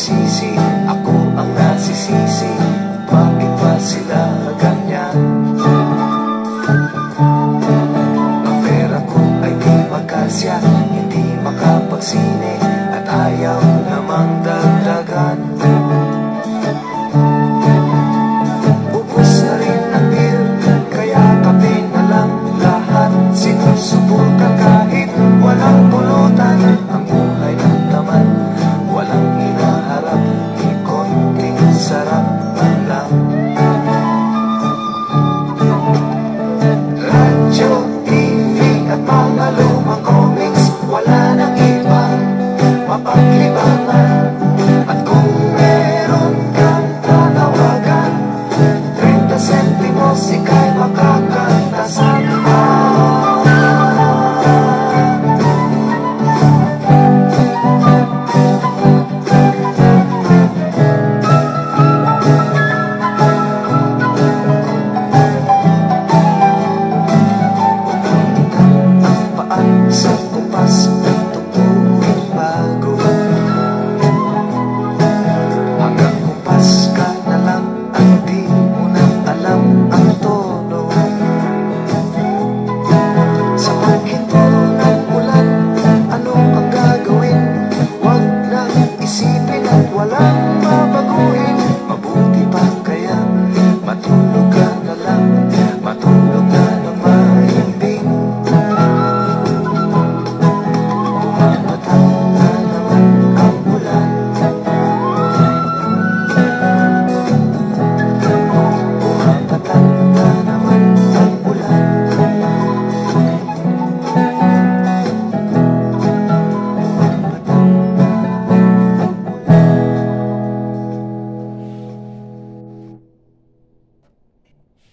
pagsisisi, ako ang nasisisi. Bakit ba sila ganyan? Ang pera ko ay di magkasya, hindi makapagsine, at ayaw namang dagdagan. Ubus na rin ang bill, kaya kami na lang lahat sinusubukan kahit walang pulutan. Ang buhay ng tamad, walang hinaharap, di konting sarap man lang. Radyo, TV at mga lumang comics, wala nang ibang mapaglibangan.